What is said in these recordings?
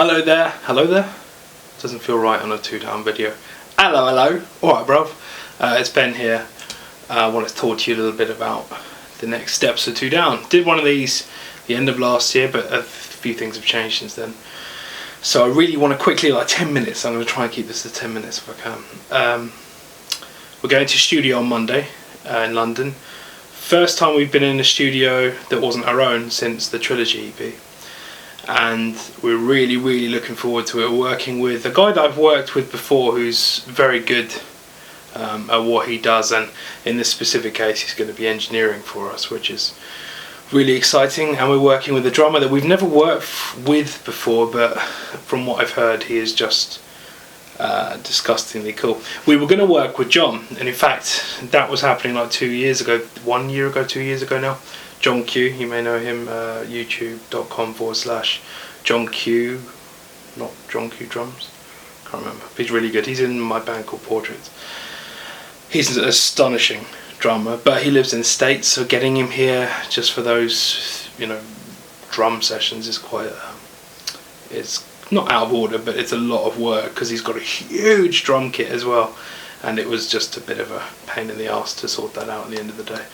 Hello there. Doesn't feel right on a 2 down video. Hello. Alright, bruv. It's Ben here. I want to talk to you a little bit about the next steps of 2 down. Did one of these the end of last year, but a few things have changed since then. So I really want to quickly, like 10 minutes, I'm going to try and keep this to 10 minutes if I can. We're going to studio on Monday in London. First time we've been in a studio that wasn't our own since the Trilogy EP. And we're really looking forward to it. Working with a guy that I've worked with before who's very good at what he does, and in this specific case he's going to be engineering for us, which is really exciting. And we're working with a drummer that we've never worked with before, but from what I've heard he is just disgustingly cool. We were going to work with John, and in fact that was happening like 2 years ago, 1 year ago, 2 years ago now. John Q, you may know him, youtube.com/John Q, not John Q Drums, can't remember, but he's really good. He's in my band called Portraits. He's an astonishing drummer, but he lives in the States, so getting him here just for those, drum sessions is quite, it's not out of order, but it's a lot of work because he's got a huge drum kit as well, and it was just a bit of a pain in the arse to sort that out at the end of the day.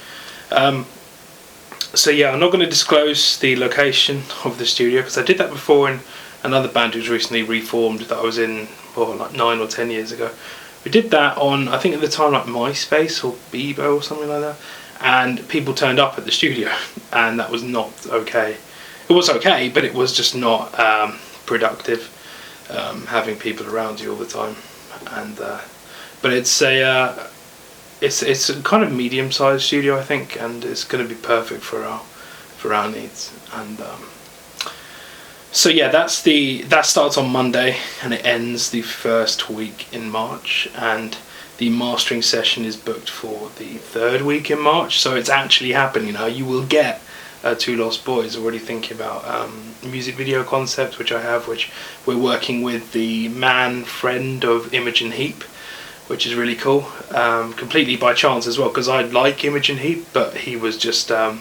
So yeah, I'm not going to disclose the location of the studio because I did that before in another band who's recently reformed that I was in, like 9 or 10 years ago. We did that on, I think at the time, like MySpace or Bebo or something like that, and people turned up at the studio, and that was not okay. It was okay, but it was just not productive, having people around you all the time. And but it's a it's a kind of medium-sized studio, I think, and it's going to be perfect for our needs. And so yeah, that starts on Monday and it ends the first week in March, and the mastering session is booked for the 3rd week in March. So it's actually happening now. You will get Two Lost Boys. Already thinking about music video concept, which I have, which we're working with the friend of Imogen Heap, which is really cool, completely by chance as well, because I like Imogen Heap, but he was just, I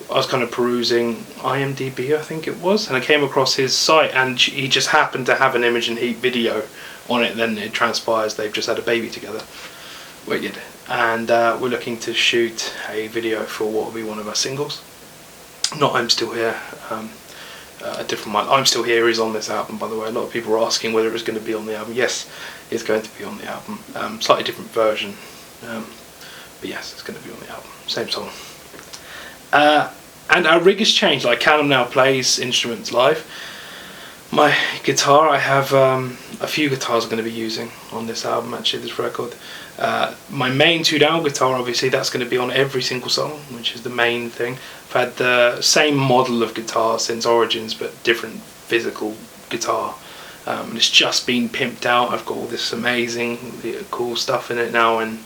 was kind of perusing IMDb, I think it was, and I came across his site, and he just happened to have an Imogen Heap video on it. Then it transpires they've just had a baby together. Wicked. And we're looking to shoot a video for what will be one of our singles. Not I'm Still Here, a different one. I'm Still Here is on this album, by the way. A lot of people were asking whether it was going to be on the album. Yes, it's going to be on the album. Slightly different version, but yes, it's going to be on the album. Same song. And our rig has changed. Like, Callum now plays instruments live. My guitar, I have a few guitars I'm going to be using on this album, actually, this record. My main 2 down guitar, obviously, that's going to be on every single song, which is the main thing. I've had the same model of guitar since Origins, but different physical guitar. And it's just been pimped out. I've got all this amazing, cool stuff in it now, and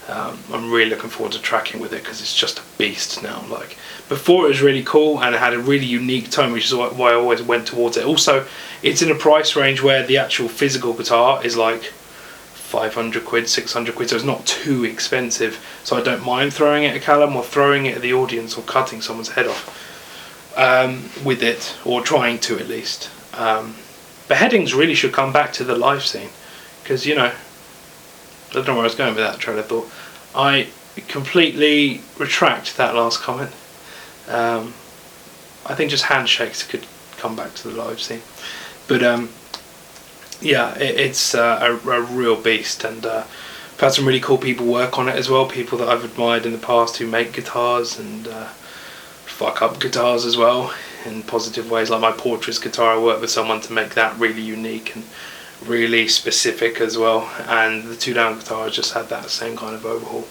I'm really looking forward to tracking with it because it's just a beast now. Like, before it was really cool and it had a really unique tone, which is why I always went towards it. Also, it's in a price range where the actual physical guitar is like 500 quid, 600 quid, so it's not too expensive. So I don't mind throwing it at Callum or throwing it at the audience or cutting someone's head off with it, or trying to at least. Beheadings really should come back to the live scene, because I don't know where I was going with that train of thought. I completely retract that last comment. I think just handshakes could come back to the live scene, but yeah, it's a real beast, and I've had some really cool people work on it as well, people that I've admired in the past who make guitars and fuck up guitars as well in positive ways. Like my Portraits guitar, I worked with someone to make that really unique and really specific as well, and the 2 down guitar has just had that same kind of overhaul.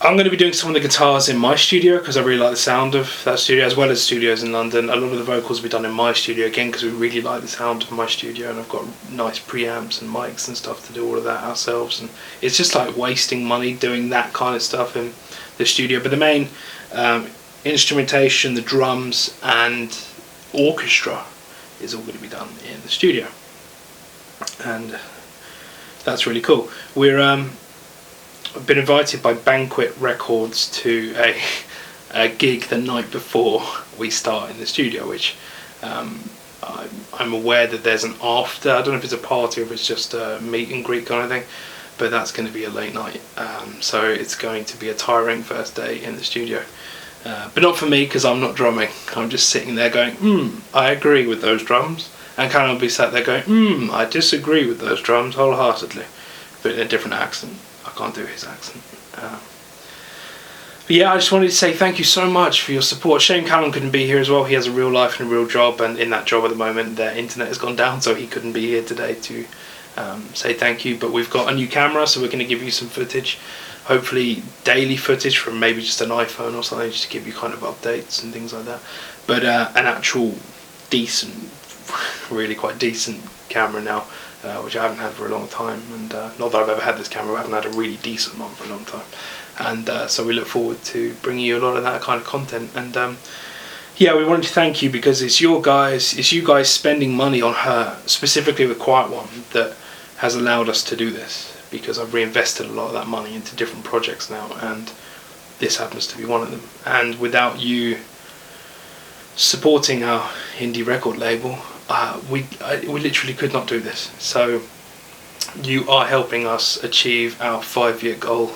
I'm going to be doing some of the guitars in my studio because I really like the sound of that studio, as well as studios in London. A lot of the vocals will be done in my studio again because we really like the sound of my studio, and I've got nice preamps and mics and stuff to do all of that ourselves, and it's just like wasting money doing that kind of stuff in the studio. But the main instrumentation, the drums and orchestra is all going to be done in the studio, and that's really cool. I've been invited by Banquet Records to a gig the night before we start in the studio, which I'm aware that there's an after. I don't know if it's a party or if it's just a meet and greet kind of thing, but that's going to be a late night. So it's going to be a tiring first day in the studio. But not for me, because I'm not drumming. I'm just sitting there going, I agree with those drums. And Callum will be sat there going, I disagree with those drums wholeheartedly. But in a different accent. I can't do his accent. But yeah, I just wanted to say thank you so much for your support. Shame Callum couldn't be here as well. He has a real life and a real job, and in that job at the moment their internet has gone down, so he couldn't be here today to say thank you. But we've got a new camera, so we're going to give you some footage, hopefully daily footage from maybe just an iPhone or something, just to give you kind of updates and things like that. But an actual decent, really quite decent camera now, which I haven't had for a long time, and not that I've ever had this camera, I haven't had a really decent one for a long time. And so we look forward to bringing you a lot of that kind of content. And yeah, we wanted to thank you because it's you guys spending money on her, specifically the Quiet One, that has allowed us to do this, because I've reinvested a lot of that money into different projects now, and this happens to be one of them. And without you supporting our indie record label, we literally could not do this. So you are helping us achieve our 5-year goal,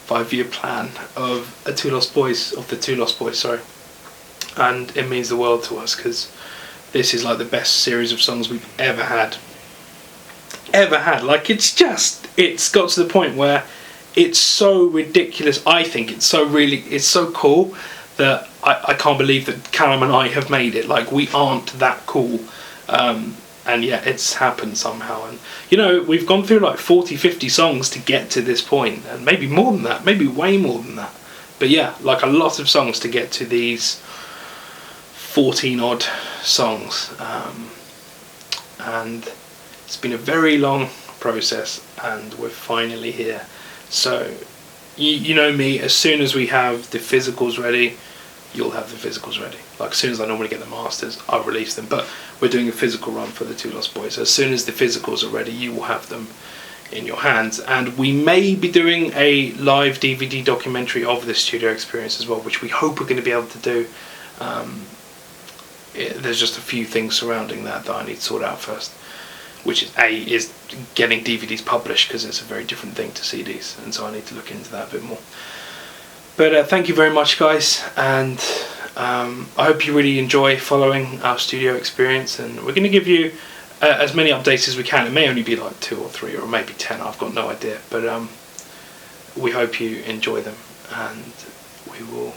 5-year plan of the Two Lost Boys, sorry. And it means the world to us, because this is like the best series of songs we've ever had. Like, it's got to the point where it's so ridiculous. I think it's so cool that I can't believe that Callum and I have made it. Like, we aren't that cool. And yeah, it's happened somehow. And you know, we've gone through like 40-50 songs to get to this point, and maybe more than that, maybe way more than that. But yeah, like a lot of songs to get to these 14 odd songs. And it's been a very long process, and we're finally here. So you know me, as soon as we have the physicals ready, you'll have the physicals ready. Like, as soon as I normally get the masters, I'll release them. But we're doing a physical run for the Two Lost Boys. So as soon as the physicals are ready, you will have them in your hands. And we may be doing a live DVD documentary of the studio experience as well, which we hope we're going to be able to do. There's just a few things surrounding that I need to sort out first, which is getting DVDs published, because it's a very different thing to CDs, and so I need to look into that a bit more. But thank you very much, guys, and I hope you really enjoy following our studio experience, and we're going to give you as many updates as we can. It may only be like 2 or 3 or maybe 10, I've got no idea, but we hope you enjoy them, and we will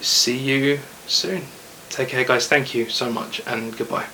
see you soon. Take care, guys. Thank you so much, and goodbye.